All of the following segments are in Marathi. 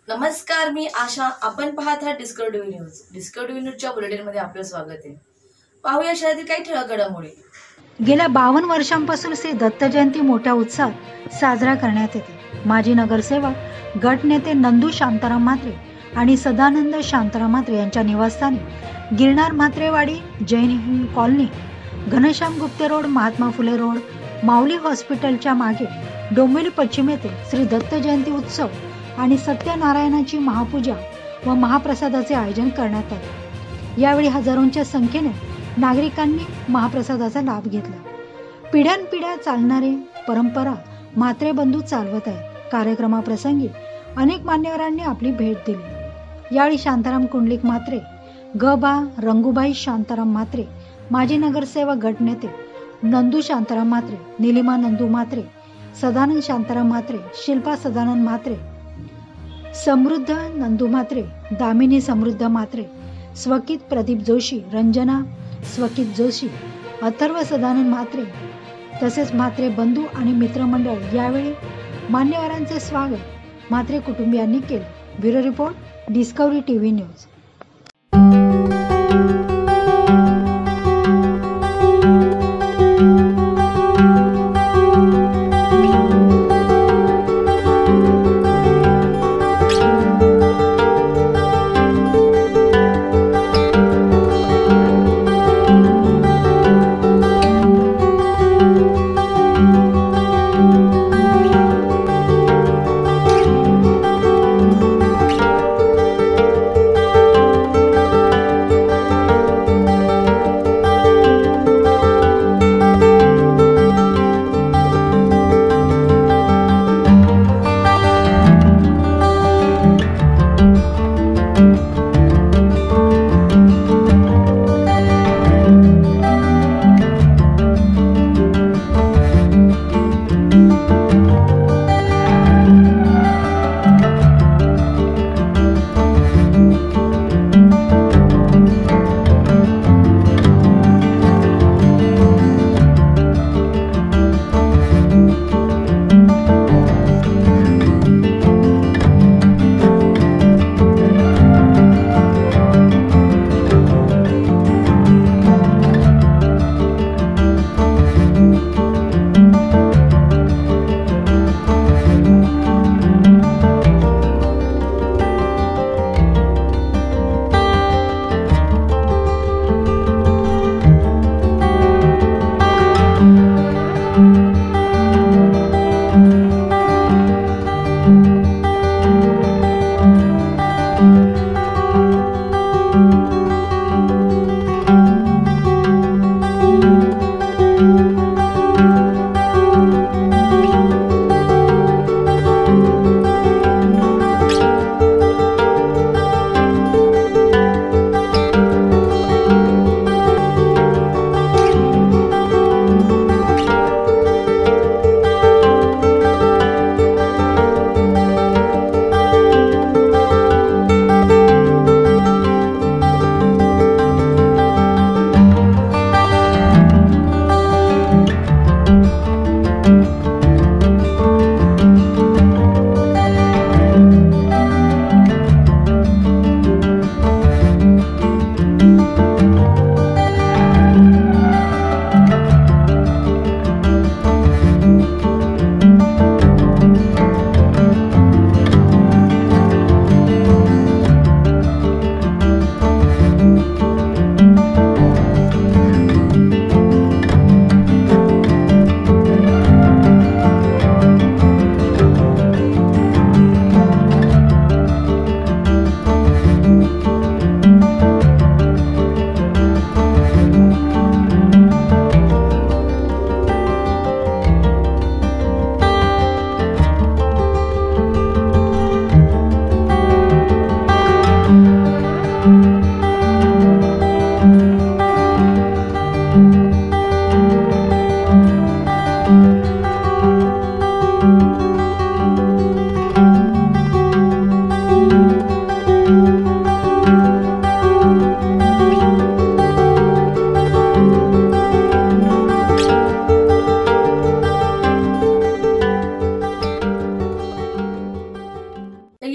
नमस्कार, मी आशा. आपण पाहत आहात डिस्कव्हरी न्यूज. डिस्कव्हरी न्यूजच्या बुलेटिनमध्ये आपलं स्वागत आहे. पाहूया शहरातील काही ठळक घडामोडी. गेल्या 52 वर्षांपासून श्री दत्त जयंती मोठ्या उत्साहात साजरा करण्यात येते. माजी नगरसेवक गटनेते नंदू शांताराम म्हात्रे आणि सदानंद शांताराम म्हात्रे यांच्या निवासस्थानी Girnar म्हात्रेवाडी, Jain Hind colony, Ghanshyam Gupte road, Mahatma Phule road, माऊली हॉस्पिटलच्या मागे डोंबिवली पश्चिम येथे श्री दत्त जयंती उत्सव आणि सत्यनारायणाची महापूजा व महाप्रसादाचे आयोजन करण्यात आले. यावेळी हजारोंच्या संख्येने नागरिकांनी महाप्रसादाचा लाभ घेतला. पिढ्यानपिढ्या चालणारी परंपरा म्हात्रे बंधू चालवत आहेत. कार्यक्रमाप्रसंगी अनेक मान्यवरांनी आपली भेट दिली. यावेळी शांताराम कुंडलिक म्हात्रे, ग.बा. रंगूबाई शांताराम म्हात्रे, माजी नगरसेवक गटनेते नंदू शांताराम म्हात्रे, निलिमा नंदू म्हात्रे, सदानंद शांताराम म्हात्रे, शिल्पा सदानंद म्हात्रे, समृद्ध नंदू म्हात्रे, दामिनी समृद्ध म्हात्रे, स्वकित प्रदीप जोशी, रंजना स्वकित जोशी, अथर्व सदानंद म्हात्रे तसेच म्हात्रे बंधू आणि मित्रमंडळ यावेळी मान्यवरांचे स्वागत म्हात्रे कुटुंबियांनी केले. Bureau report, discovery TV news.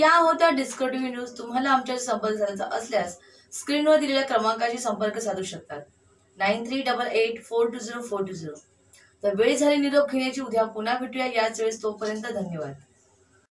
या होत्या डिस्कवर टीव्ही न्यूज. तुम्हाला आमच्याशी संपर्क साधायचा असल्यास स्क्रीनवर दिलेल्या क्रमांकाशी संपर्क साधू शकतात. 9388420420. तर वेळ झाली निरोप घेण्याची. उद्या पुन्हा भेटूया याच वेळेस. तोपर्यंत धन्यवाद.